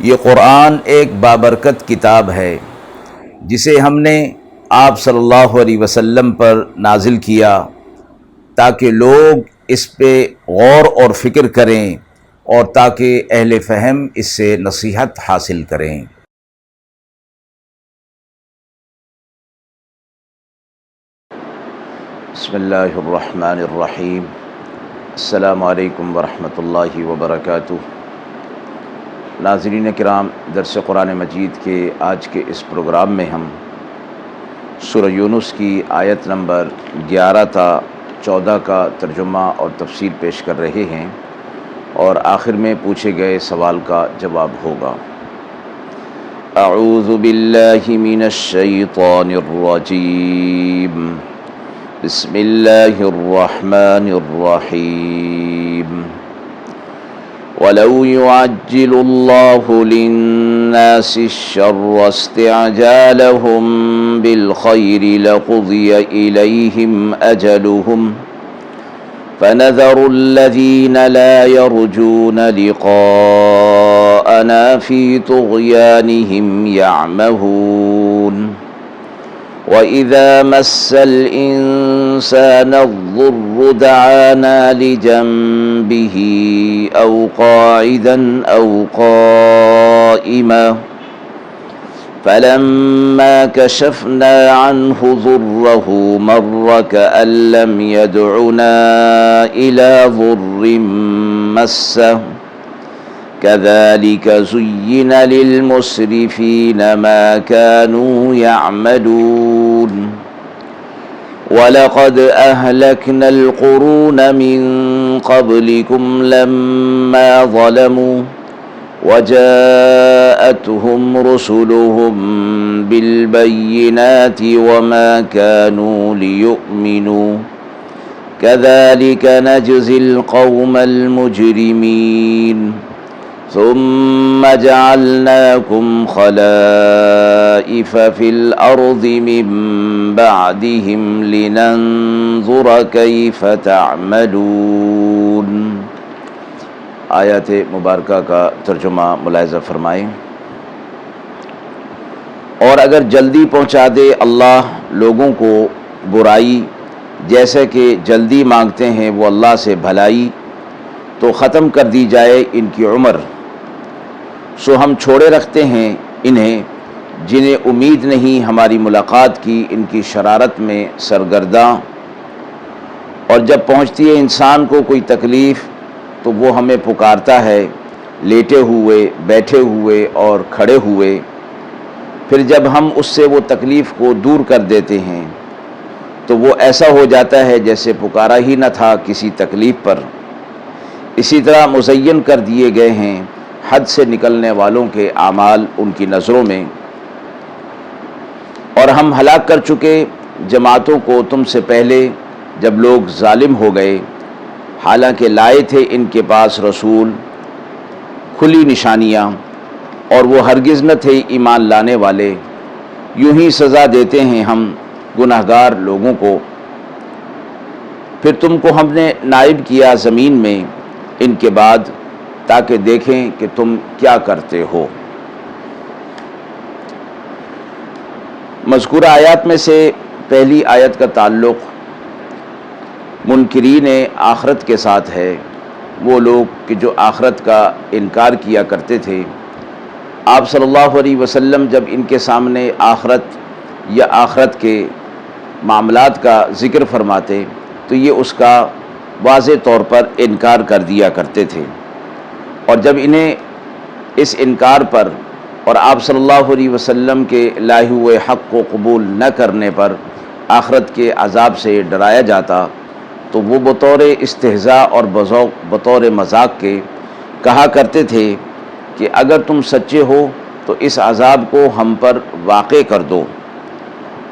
یہ قرآن ایک بابرکت کتاب ہے جسے ہم نے آپ صلی اللہ علیہ وسلم پر نازل کیا تاکہ لوگ اس پہ غور اور فکر کریں اور تاکہ اہل فہم اس سے نصیحت حاصل کریں۔ بسم اللہ الرحمن الرحیم۔ السلام علیکم ورحمۃ اللہ وبرکاتہ۔ ناظرین کرام، درس قرآن مجید کے آج کے اس پروگرام میں ہم سورہ یونس کی آیت نمبر 11 تا 14 کا ترجمہ اور تفسیر پیش کر رہے ہیں اور آخر میں پوچھے گئے سوال کا جواب ہوگا۔ اعوذ باللہ من الشیطان الرجیم، بسم اللہ الرحمن الرحیم۔ وَلَوْ يُعَجِّلُ اللَّهُ لِلنَّاسِ الشَّرَّ اسْتِعْجَالَهُم بِالْخَيْرِ لَقُضِيَ إِلَيْهِمْ أَجَلُهُمْ فَنَذَرُ الَّذِينَ لَا يَرْجُونَ لِقَاءَنَا فِي طُغْيَانِهِمْ يَعْمَهُونَ وَإِذَا مَسَّ الْإِنسَانَ الضُّرُّ دَعَانَا لِجَنبِهِ أَوْ قَاعِدًا أَوْ قَائِمًا فَلَمَّا كَشَفْنَا عَنْهُ ضُرَّهُ مَرَّ كَأَن لَّمْ يَدْعُنَا إِلَى ضُرٍّ مَّسَّهُ كَذَلِكَ زُيِّنَ لِلْمُسْرِفِينَ مَا كَانُوا يَعْمَلُونَ وَلَقَدْ أَهْلَكْنَا الْقُرُونَ مِن قَبْلِكُمْ لَمَّا ظَلَمُوا وَجَاءَتْهُمْ رُسُلُهُم بِالْبَيِّنَاتِ وَمَا كَانُوا لِيُؤْمِنُوا كَذَلِكَ نَجْزِي الْقَوْمَ الْمُجْرِمِينَ ثُمَّ جَعَلْنَاكُمْ خَلَائِفَ فِي الْأَرْضِ مِن بَعْدِهِمْ لِنَنظُرَ كَيْفَ تَعْمَلُونَ۔ آیات مبارکہ کا ترجمہ ملاحظہ فرمائیں۔ اور اگر جلدی پہنچا دے اللہ لوگوں کو برائی جیسے کہ جلدی مانگتے ہیں وہ اللہ سے بھلائی، تو ختم کر دی جائے ان کی عمر، سو ہم چھوڑے رکھتے ہیں انہیں جنہیں امید نہیں ہماری ملاقات کی، ان کی شرارت میں سرگرداں۔ اور جب پہنچتی ہے انسان کو کوئی تکلیف تو وہ ہمیں پکارتا ہے لیٹے ہوئے، بیٹھے ہوئے اور کھڑے ہوئے، پھر جب ہم اس سے وہ تکلیف کو دور کر دیتے ہیں تو وہ ایسا ہو جاتا ہے جیسے پکارا ہی نہ تھا کسی تکلیف پر۔ اسی طرح مزین کر دیے گئے ہیں حد سے نکلنے والوں کے اعمال ان کی نظروں میں، اور ہم ہلاک کر چکے جماعتوں کو تم سے پہلے جب لوگ ظالم ہو گئے، حالانکہ لائے تھے ان کے پاس رسول کھلی نشانیاں اور وہ ہرگز نہ تھے ایمان لانے والے۔ یوں ہی سزا دیتے ہیں ہم گناہگار لوگوں کو۔ پھر تم کو ہم نے نائب کیا زمین میں ان کے بعد تاکہ دیکھیں کہ تم کیا کرتے ہو۔ مذکورہ آیات میں سے پہلی آیت کا تعلق منکرین آخرت کے ساتھ ہے، وہ لوگ کہ جو آخرت کا انکار کیا کرتے تھے۔ آپ صلی اللہ علیہ وسلم جب ان کے سامنے آخرت یا آخرت کے معاملات کا ذکر فرماتے تو یہ اس کا واضح طور پر انکار کر دیا کرتے تھے، اور جب انہیں اس انکار پر اور آپ صلی اللہ علیہ وسلم کے لائے ہوئے حق کو قبول نہ کرنے پر آخرت کے عذاب سے ڈرایا جاتا تو وہ بطور استہزاء اور بطور مذاق کے کہا کرتے تھے کہ اگر تم سچے ہو تو اس عذاب کو ہم پر واقع کر دو،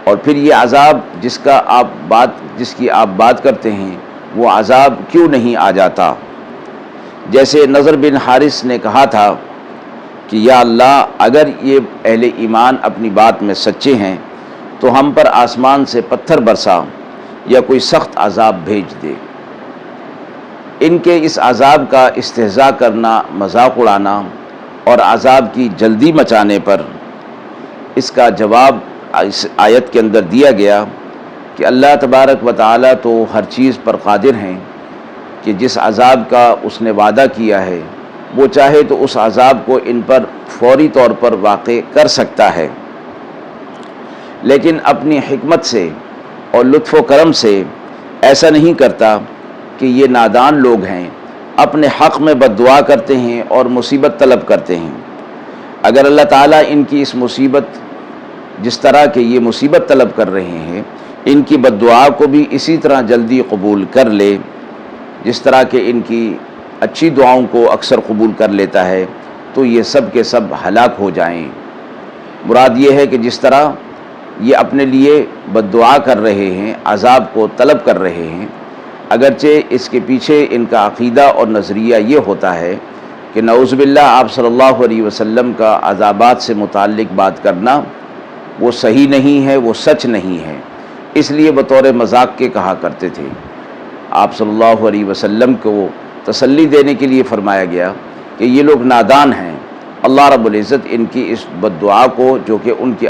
اور پھر یہ عذاب جس کی آپ بات کرتے ہیں وہ عذاب کیوں نہیں آ جاتا؟ جیسے نضر بن حارث نے کہا تھا کہ یا اللہ، اگر یہ اہل ایمان اپنی بات میں سچے ہیں تو ہم پر آسمان سے پتھر برسا یا کوئی سخت عذاب بھیج دے۔ ان کے اس عذاب کا استہزاء کرنا، مذاق اڑانا اور عذاب کی جلدی مچانے پر اس کا جواب اس آیت کے اندر دیا گیا کہ اللہ تبارک و تعالیٰ تو ہر چیز پر قادر ہیں کہ جس عذاب کا اس نے وعدہ کیا ہے وہ چاہے تو اس عذاب کو ان پر فوری طور پر واقع کر سکتا ہے، لیکن اپنی حکمت سے اور لطف و کرم سے ایسا نہیں کرتا کہ یہ نادان لوگ ہیں، اپنے حق میں بد دعا کرتے ہیں اور مصیبت طلب کرتے ہیں۔ اگر اللہ تعالیٰ ان کی اس مصیبت، جس طرح کہ یہ مصیبت طلب کر رہے ہیں، ان کی بد دعا کو بھی اسی طرح جلدی قبول کر لے جس طرح کہ ان کی اچھی دعاؤں کو اکثر قبول کر لیتا ہے، تو یہ سب کے سب ہلاک ہو جائیں۔ مراد یہ ہے کہ جس طرح یہ اپنے لیے بد دعا کر رہے ہیں، عذاب کو طلب کر رہے ہیں، اگرچہ اس کے پیچھے ان کا عقیدہ اور نظریہ یہ ہوتا ہے کہ نعوذ باللہ آپ صلی اللہ علیہ وسلم کا عذابات سے متعلق بات کرنا وہ صحیح نہیں ہے، وہ سچ نہیں ہے، اس لیے بطور مذاق کے کہا کرتے تھے۔ آپ صلی اللہ علیہ وسلم کو تسلی دینے کے لیے فرمایا گیا کہ یہ لوگ نادان ہیں، اللہ رب العزت ان کی اس بد دعا کو، جو کہ ان کے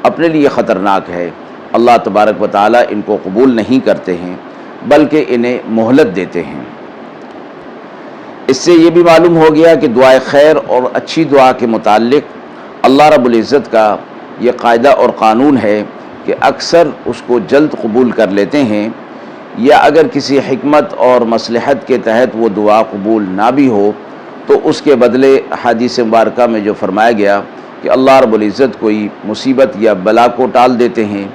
اپنے لیے خطرناک ہے، اللہ تبارک و تعالیٰ ان کو قبول نہیں کرتے ہیں بلکہ انہیں مہلت دیتے ہیں۔ اس سے یہ بھی معلوم ہو گیا کہ دعائے خیر اور اچھی دعا کے متعلق اللہ رب العزت کا یہ قاعدہ اور قانون ہے کہ اکثر اس کو جلد قبول کر لیتے ہیں، یا اگر کسی حکمت اور مصلحت کے تحت وہ دعا قبول نہ بھی ہو تو اس کے بدلے حدیث مبارکہ میں جو فرمایا گیا کہ اللہ رب العزت کوئی مصیبت یا بلا کو ٹال دیتے ہیں،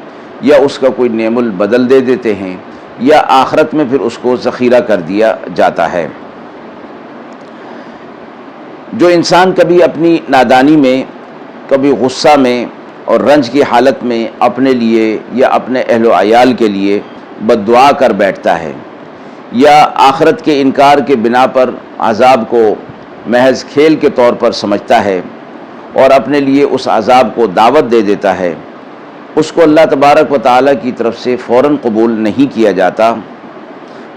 یا اس کا کوئی نعم البدل دے دیتے ہیں، یا آخرت میں پھر اس کو ذخیرہ کر دیا جاتا ہے۔ جو انسان کبھی اپنی نادانی میں، کبھی غصہ میں اور رنج کی حالت میں اپنے لیے یا اپنے اہل و عیال کے لیے بد دعا کر بیٹھتا ہے، یا آخرت کے انکار کے بنا پر عذاب کو محض کھیل کے طور پر سمجھتا ہے اور اپنے لیے اس عذاب کو دعوت دے دیتا ہے، اس کو اللہ تبارک و تعالیٰ کی طرف سے فوراً قبول نہیں کیا جاتا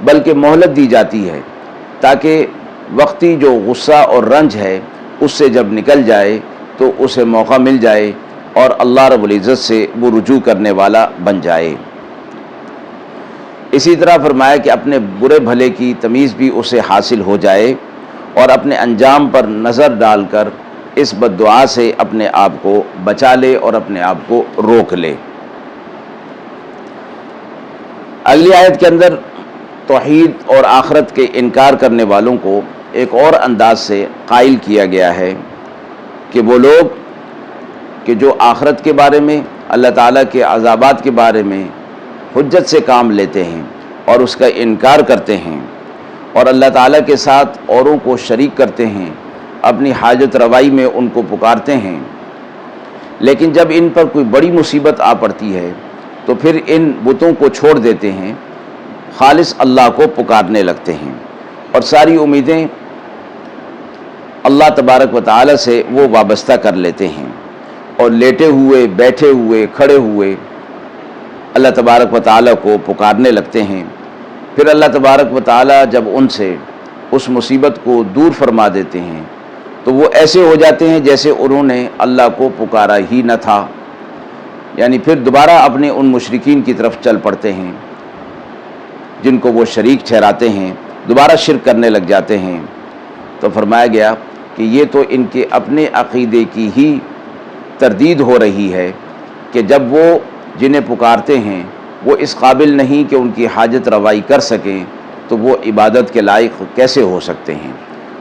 بلکہ مہلت دی جاتی ہے، تاکہ وقتی جو غصہ اور رنج ہے اس سے جب نکل جائے تو اسے موقع مل جائے اور اللہ رب العزت سے وہ رجوع کرنے والا بن جائے۔ اسی طرح فرمایا کہ اپنے برے بھلے کی تمیز بھی اسے حاصل ہو جائے اور اپنے انجام پر نظر ڈال کر اس بد دعا سے اپنے آپ کو بچا لے اور اپنے آپ کو روک لے۔ اگلی آیت کے اندر توحید اور آخرت کے انکار کرنے والوں کو ایک اور انداز سے قائل کیا گیا ہے کہ وہ لوگ کہ جو آخرت کے بارے میں، اللہ تعالیٰ کے عذابات کے بارے میں حجت سے کام لیتے ہیں اور اس کا انکار کرتے ہیں، اور اللہ تعالیٰ کے ساتھ اوروں کو شریک کرتے ہیں، اپنی حاجت روائی میں ان کو پکارتے ہیں، لیکن جب ان پر کوئی بڑی مصیبت آ پڑتی ہے تو پھر ان بتوں کو چھوڑ دیتے ہیں، خالص اللہ کو پکارنے لگتے ہیں اور ساری امیدیں اللہ تبارک و تعالیٰ سے وہ وابستہ کر لیتے ہیں، اور لیٹے ہوئے، بیٹھے ہوئے، کھڑے ہوئے اللہ تبارک و تعالیٰ کو پکارنے لگتے ہیں۔ پھر اللہ تبارک و تعالیٰ جب ان سے اس مصیبت کو دور فرما دیتے ہیں تو وہ ایسے ہو جاتے ہیں جیسے انہوں نے اللہ کو پکارا ہی نہ تھا، یعنی پھر دوبارہ اپنے ان مشرکین کی طرف چل پڑتے ہیں جن کو وہ شریک ٹھہراتے ہیں، دوبارہ شرک کرنے لگ جاتے ہیں۔ تو فرمایا گیا کہ یہ تو ان کے اپنے عقیدے کی ہی تردید ہو رہی ہے کہ جب وہ جنہیں پکارتے ہیں وہ اس قابل نہیں کہ ان کی حاجت روائی کر سکیں تو وہ عبادت کے لائق کیسے ہو سکتے ہیں۔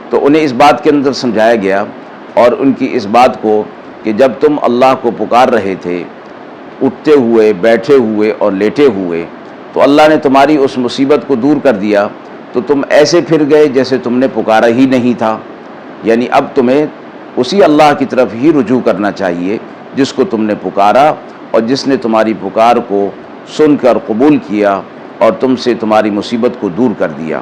تو انہیں اس بات کے اندر سمجھایا گیا اور ان کی اس بات کو کہ جب تم اللہ کو پکار رہے تھے اٹھتے ہوئے، بیٹھے ہوئے اور لیٹے ہوئے، تو اللہ نے تمہاری اس مصیبت کو دور کر دیا تو تم ایسے پھر گئے جیسے تم نے پکارا ہی نہیں تھا، یعنی اب تمہیں اسی اللہ کی طرف ہی رجوع کرنا چاہیے جس کو تم نے پکارا اور جس نے تمہاری پکار کو سن کر قبول کیا اور تم سے تمہاری مصیبت کو دور کر دیا۔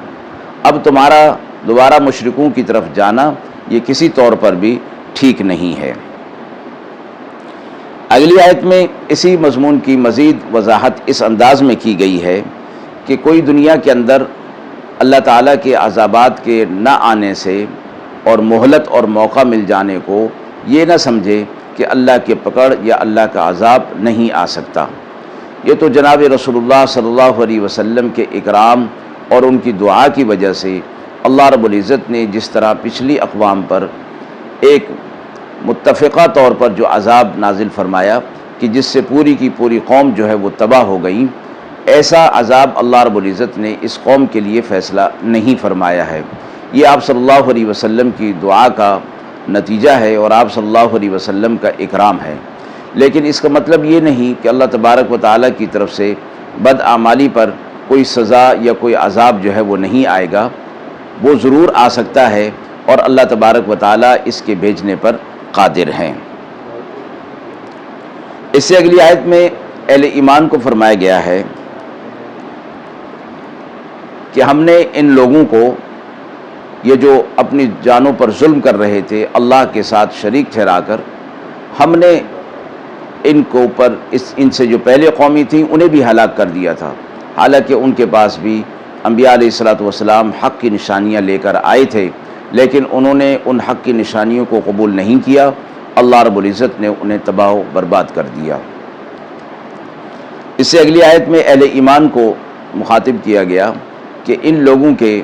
اب تمہارا دوبارہ مشرکوں کی طرف جانا یہ کسی طور پر بھی ٹھیک نہیں ہے۔ اگلی آیت میں اسی مضمون کی مزید وضاحت اس انداز میں کی گئی ہے کہ کوئی دنیا کے اندر اللہ تعالیٰ کے عذابات کے نہ آنے سے اور مہلت اور موقع مل جانے کو یہ نہ سمجھے کہ اللہ کی پکڑ یا اللہ کا عذاب نہیں آ سکتا۔ یہ تو جناب رسول اللہ صلی اللہ علیہ وسلم کے اکرام اور ان کی دعا کی وجہ سے اللہ رب العزت نے جس طرح پچھلی اقوام پر ایک متفقہ طور پر جو عذاب نازل فرمایا کہ جس سے پوری کی پوری قوم جو ہے وہ تباہ ہو گئی، ایسا عذاب اللہ رب العزت نے اس قوم کے لیے فیصلہ نہیں فرمایا ہے۔ یہ آپ صلی اللہ علیہ وسلم کی دعا کا نتیجہ ہے اور آپ صلی اللہ علیہ وسلم کا اکرام ہے، لیکن اس کا مطلب یہ نہیں کہ اللہ تبارک و تعالیٰ کی طرف سے بدعمالی پر کوئی سزا یا کوئی عذاب جو ہے وہ نہیں آئے گا، وہ ضرور آ سکتا ہے اور اللہ تبارک و تعالیٰ اس کے بھیجنے پر قادر ہیں۔ اس سے اگلی آیت میں اہل ایمان کو فرمایا گیا ہے کہ ہم نے ان لوگوں کو، یہ جو اپنی جانوں پر ظلم کر رہے تھے اللہ کے ساتھ شریک ٹھہرا کر، ہم نے ان کو اوپر ان سے جو پہلے قومی تھیں انہیں بھی ہلاک کر دیا تھا، حالانکہ ان کے پاس بھی انبیاء علیہ الصلوۃ والسلام حق کی نشانیاں لے کر آئے تھے، لیکن انہوں نے ان حق کی نشانیوں کو قبول نہیں کیا، اللہ رب العزت نے انہیں تباہ و برباد کر دیا۔ اس سے اگلی آیت میں اہل ایمان کو مخاطب کیا گیا کہ ان لوگوں کے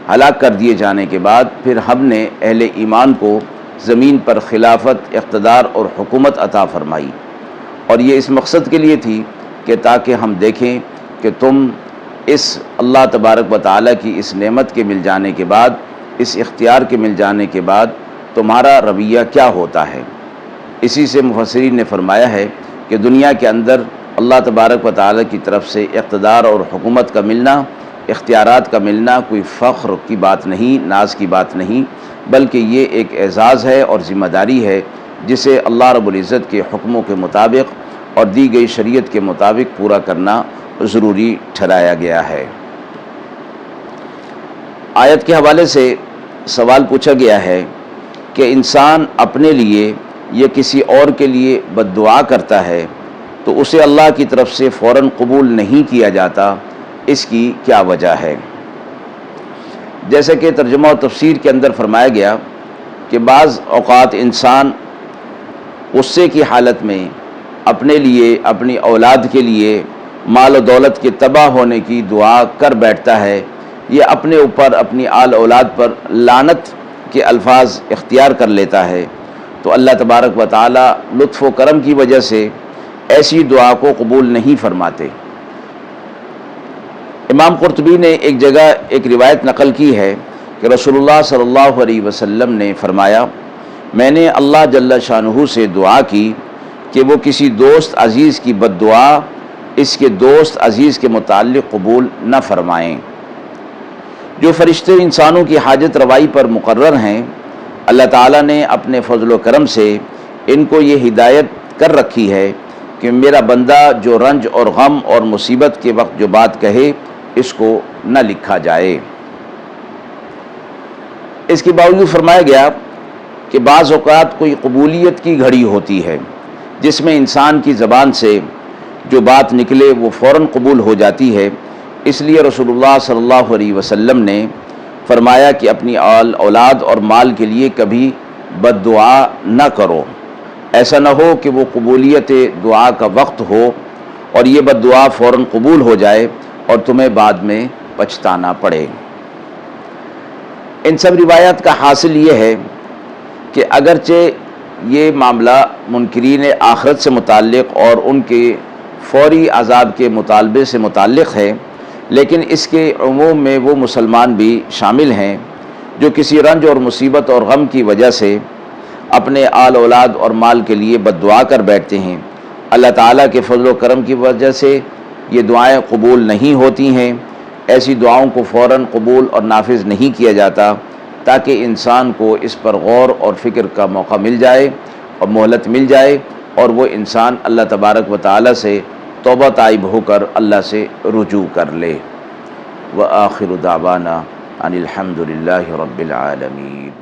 ہلاک کر دیے جانے کے بعد پھر ہم نے اہل ایمان کو زمین پر خلافت، اقتدار اور حکومت عطا فرمائی، اور یہ اس مقصد کے لیے تھی کہ تاکہ ہم دیکھیں کہ تم اس اللہ تبارک و تعالیٰ کی اس نعمت کے مل جانے کے بعد، اس اختیار کے مل جانے کے بعد تمہارا رویہ کیا ہوتا ہے۔ اسی سے مفسرین نے فرمایا ہے کہ دنیا کے اندر اللہ تبارک و تعالیٰ کی طرف سے اقتدار اور حکومت کا ملنا، اختیارات کا ملنا کوئی فخر کی بات نہیں، ناز کی بات نہیں، بلکہ یہ ایک اعزاز ہے اور ذمہ داری ہے جسے اللہ رب العزت کے حکموں کے مطابق اور دی گئی شریعت کے مطابق پورا کرنا ضروری ٹھہرایا گیا ہے۔ آیت کے حوالے سے سوال پوچھا گیا ہے کہ انسان اپنے لیے یا کسی اور کے لیے بد دعا کرتا ہے تو اسے اللہ کی طرف سے فوراً قبول نہیں کیا جاتا، اس کی کیا وجہ ہے؟ جیسا کہ ترجمہ و تفسیر کے اندر فرمایا گیا کہ بعض اوقات انسان غصے کی حالت میں اپنے لیے، اپنی اولاد کے لیے، مال و دولت کے تباہ ہونے کی دعا کر بیٹھتا ہے، یا اپنے اوپر، اپنی آل اولاد پر لعنت کے الفاظ اختیار کر لیتا ہے، تو اللہ تبارک و تعالی لطف و کرم کی وجہ سے ایسی دعا کو قبول نہیں فرماتے۔ امام قرطبی نے ایک جگہ ایک روایت نقل کی ہے کہ رسول اللہ صلی اللہ علیہ وسلم نے فرمایا، میں نے اللہ جل شانہ سے دعا کی کہ وہ کسی دوست عزیز کی بد دعا اس کے دوست عزیز کے متعلق قبول نہ فرمائیں۔ جو فرشتے انسانوں کی حاجت روائی پر مقرر ہیں، اللہ تعالیٰ نے اپنے فضل و کرم سے ان کو یہ ہدایت کر رکھی ہے کہ میرا بندہ جو رنج اور غم اور مصیبت کے وقت جو بات کہے اس کو نہ لکھا جائے۔ اس کے باوجود فرمایا گیا کہ بعض اوقات کوئی قبولیت کی گھڑی ہوتی ہے جس میں انسان کی زبان سے جو بات نکلے وہ فوراً قبول ہو جاتی ہے، اس لیے رسول اللہ صلی اللہ علیہ وسلم نے فرمایا کہ اپنی اولاد اور مال کے لیے کبھی بد دعا نہ کرو، ایسا نہ ہو کہ وہ قبولیت دعا کا وقت ہو اور یہ بد دعا فوراً قبول ہو جائے اور تمہیں بعد میں پچھتانا پڑے۔ ان سب روایات کا حاصل یہ ہے کہ اگرچہ یہ معاملہ منکرین آخرت سے متعلق اور ان کے فوری عذاب کے مطالبے سے متعلق ہے، لیکن اس کے عموم میں وہ مسلمان بھی شامل ہیں جو کسی رنج اور مصیبت اور غم کی وجہ سے اپنے آل اولاد اور مال کے لیے بد دعا کر بیٹھتے ہیں۔ اللہ تعالیٰ کے فضل و کرم کی وجہ سے یہ دعائیں قبول نہیں ہوتی ہیں، ایسی دعاؤں کو فوراً قبول اور نافذ نہیں کیا جاتا تاکہ انسان کو اس پر غور اور فکر کا موقع مل جائے اور مہلت مل جائے اور وہ انسان اللہ تبارک و تعالیٰ سے توبہ تائب ہو کر اللہ سے رجوع کر لے۔ وآخر دعوانا ان الحمد للہ رب العالمین۔